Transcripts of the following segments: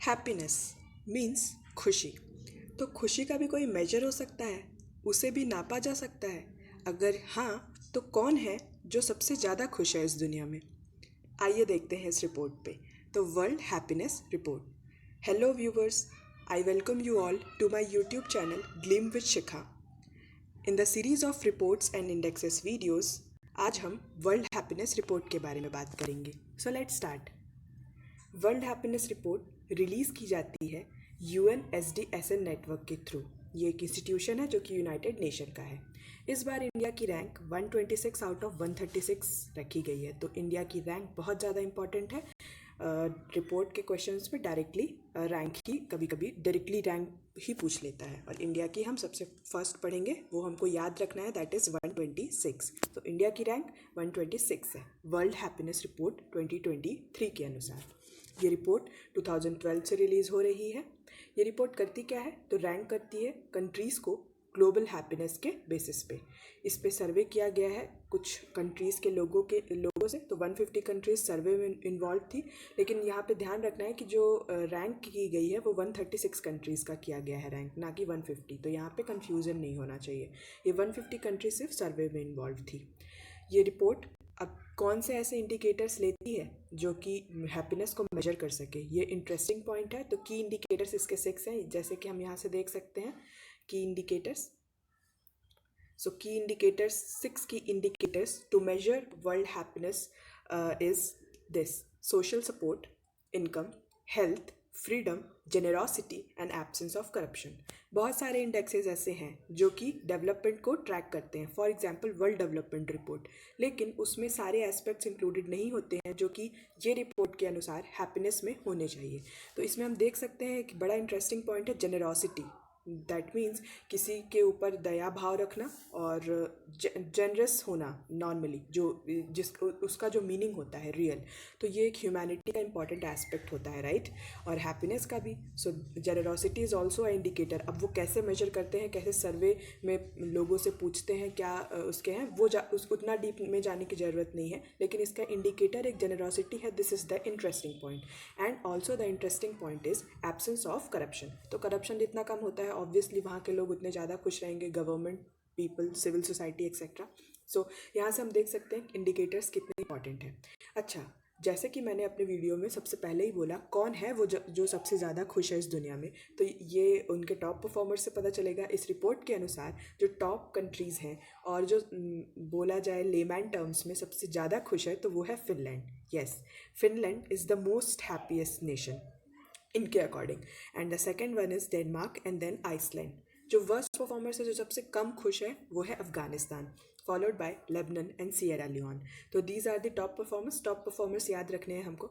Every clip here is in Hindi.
हैप्पीनेस मीन्स खुशी। तो खुशी का भी कोई मेजर हो सकता है, उसे भी नापा जा सकता है। अगर हाँ, तो कौन है जो सबसे ज़्यादा खुश है इस दुनिया में? आइए देखते हैं इस रिपोर्ट पे। तो world happiness report. Hello viewers, I welcome you all to my YouTube channel gleam with Shikha. In the series of reports and indexes videos, आज हम वर्ल्ड हैप्पीनेस रिपोर्ट के बारे में बात करेंगे। So let's start. World happiness report release की जाती है UNSDSN नेटवर्क के थ्रू। ये एक इंस्टीट्यूशन है जो कि यूनाइटेड नेशन का है। इस बार इंडिया की रैंक 126 आउट ऑफ 136 रखी गई है। तो इंडिया की रैंक बहुत ज़्यादा इंपॉर्टेंट है। रिपोर्ट के क्वेश्चंस में डायरेक्टली रैंक ही कभी कभी डायरेक्टली रैंक ही पूछ लेता है, और इंडिया की हम सबसे फर्स्ट पढ़ेंगे, वो हमको याद रखना है, दैट इज़ 126। तो इंडिया की रैंक 126 है वर्ल्ड हैप्पीनेस रिपोर्ट 2023 के अनुसार। ये रिपोर्ट 2012 से रिलीज़ हो रही है। ये रिपोर्ट करती क्या है? तो रैंक करती है कंट्रीज़ को ग्लोबल हैप्पीनेस के बेसिस पे। इस पे सर्वे किया गया है कुछ कंट्रीज़ के लोगों से। तो 150 कंट्रीज़ सर्वे में इन्वॉल्व थी, लेकिन यहाँ पे ध्यान रखना है कि जो रैंक की गई है वो 136 कंट्रीज़ का किया गया है रैंक, ना कि 150। तो यहाँ पे कंफ्यूजन नहीं होना चाहिए। ये 150 कंट्रीज सिर्फ सर्वे में इन्वॉल्व थी। ये रिपोर्ट अब कौन से ऐसे इंडिकेटर्स लेती है जो कि हैप्पीनेस को मेजर कर सके, ये इंटरेस्टिंग पॉइंट है। तो की इंडिकेटर्स इसके 6 हैं, जैसे कि हम यहाँ से देख सकते हैं की indicators. So six key indicators to measure world happiness is this: social support, income, health, freedom, generosity and absence of corruption. बहुत सारे इंडेक्सेस ऐसे हैं जो कि डेवलपमेंट को ट्रैक करते हैं, for example world development report, लेकिन उसमें सारे एस्पेक्ट्स इंक्लूडेड नहीं होते हैं जो कि ये रिपोर्ट के अनुसार हैप्पीनेस में होने चाहिए। तो इसमें हम देख सकते हैं एक बड़ा इंटरेस्टिंग पॉइंट है जेनरॉसिटी। दैट मीन्स किसी के ऊपर दया भाव रखना और जनरस होना नॉर्मली, उसका जो मीनिंग होता है रियल। तो ये एक ह्यूमैनिटी का इंपॉर्टेंट एस्पेक्ट होता है, राइट? और हैप्पीनेस का भी। So generosity is also a indicator. अब वो कैसे मेजर करते हैं, कैसे सर्वे में लोगों से पूछते हैं क्या उसके हैं, वो उतना डीप में जाने की ज़रूरत नहीं है, लेकिन इसका इंडिकेटर एक जेनरॉसिटी है। This is the interesting point. And also the interesting point is absence of corruption. तो करप्शन जितना कम होता है, ऑब्वियसली वहाँ के लोग उतने ज़्यादा खुश रहेंगे, government, people, civil society etcetera. So यहाँ से हम देख सकते हैं इंडिकेटर्स कितने इंपॉर्टेंट हैं। अच्छा, जैसे कि मैंने अपने वीडियो में सबसे पहले ही बोला, कौन है वो जो सबसे ज़्यादा खुश है इस दुनिया में, तो ये उनके टॉप परफॉर्मर्स से पता चलेगा। इस रिपोर्ट के अनुसार जो टॉप कंट्रीज़ हैं और जो बोला जाए लेमैन टर्म्स में सबसे ज़्यादा खुश है, तो वो है Finland. Yes, Finland is the most happiest nation इनके अकॉर्डिंग। And the second one is Denmark and then Iceland. जो वर्स्ट परफॉर्मर्स है, जो सबसे कम खुश है, वो है Afghanistan, followed by Lebanon and Sierra Leone. तो these are the top performers याद रखने हैं हमको।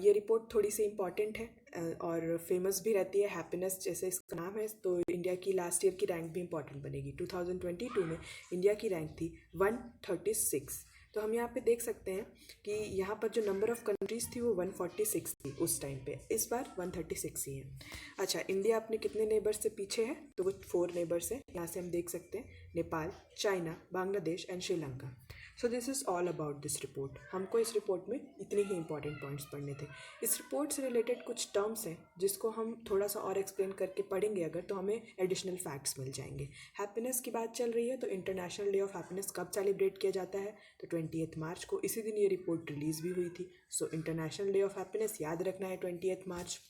ये रिपोर्ट थोड़ी सी इंपॉर्टेंट है और फेमस भी रहती है, हैप्पीनेस जैसे इसका नाम है। तो इंडिया की लास्ट ईयर की रैंक भी इंपॉर्टेंट बनेगी। 2022 में इंडिया की रैंक थी 136। तो हम यहाँ पे देख सकते हैं कि यहाँ पर जो नंबर ऑफ़ कंट्रीज़ थी वो 146 थी उस टाइम पे, इस बार 136 ही है। अच्छा, इंडिया अपने कितने नेबर्स से पीछे है? तो वो 4 नेबर्स है। यहाँ से हम देख सकते हैं Nepal, China, Bangladesh and Sri Lanka. So this is all about this report. हमको इस रिपोर्ट में इतने ही इंपॉर्टेंट पॉइंट्स पढ़ने थे। इस रिपोर्ट से रिलेटेड कुछ टर्म्स हैं जिसको हम थोड़ा सा और एक्सप्लेन करके पढ़ेंगे अगर, तो हमें एडिशनल फैक्ट्स मिल जाएंगे। हैप्पीनेस की बात चल रही है, तो इंटरनेशनल डे ऑफ हैप्पीनेस कब सेलिब्रेट किया जाता है? तो 20 मार्च को। इसी दिन ये रिपोर्ट रिलीज़ भी हुई थी। So international day of happiness याद रखना है 20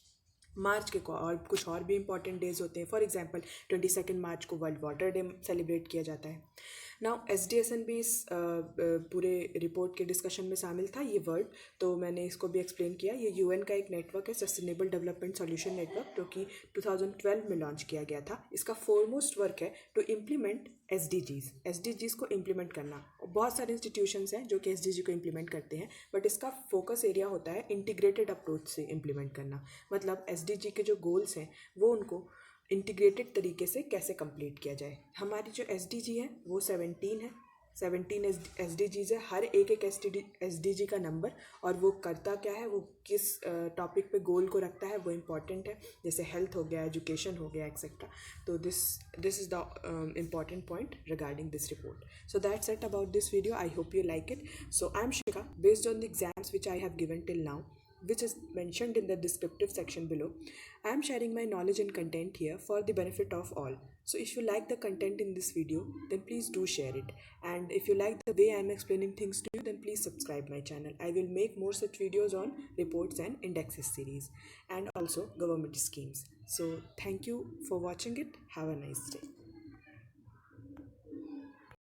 मार्च के को। और कुछ और भी इंपॉर्टेंट डेज होते हैं, फॉर एग्जांपल 22 मार्च को वर्ल्ड वाटर डे सेलिब्रेट किया जाता है। नाउ SDSN भी इस पूरे रिपोर्ट के डिस्कशन में शामिल था, ये वर्ड, तो मैंने इसको भी एक्सप्लेन किया। ये UN का एक नेटवर्क है, सस्टेनेबल डेवलपमेंट सॉल्यूशन नेटवर्क, जो कि 2012 में लॉन्च किया गया था। इसका फोरमोस्ट वर्क है टू इम्प्लीमेंट SDGs को इम्प्लीमेंट करना। बहुत सारे इंस्टीट्यूशंस हैं जो कि SDG को इम्प्लीमेंट करते हैं, बट इसका फोकस एरिया होता है इंटीग्रेटेड अप्रोच से इम्प्लीमेंट करना। मतलब SDG के जो गोल्स हैं वो उनको इंटीग्रेटेड तरीके से कैसे कंप्लीट किया जाए। हमारी जो SDG है वो 17 है, 17 SDGs है। हर एक SDG का नंबर, और वो करता क्या है, वो किस टॉपिक पे गोल को रखता है, वो इम्पॉर्टेंट है। जैसे हेल्थ हो गया, एजुकेशन हो गया, एक्सेट्रा। तो this is the important point regarding this report. So that's it about this video. I hope you like it. So I'm Shikha. Based on the exams which I have given till now, which is mentioned in the descriptive section below. I am sharing my knowledge and content here for the benefit of all. So if you like the content in this video, then please do share it. And if you like the way I am explaining things to you, then please subscribe my channel. I will make more such videos on reports and indexes series and also government schemes. So thank you for watching it. Have a nice day.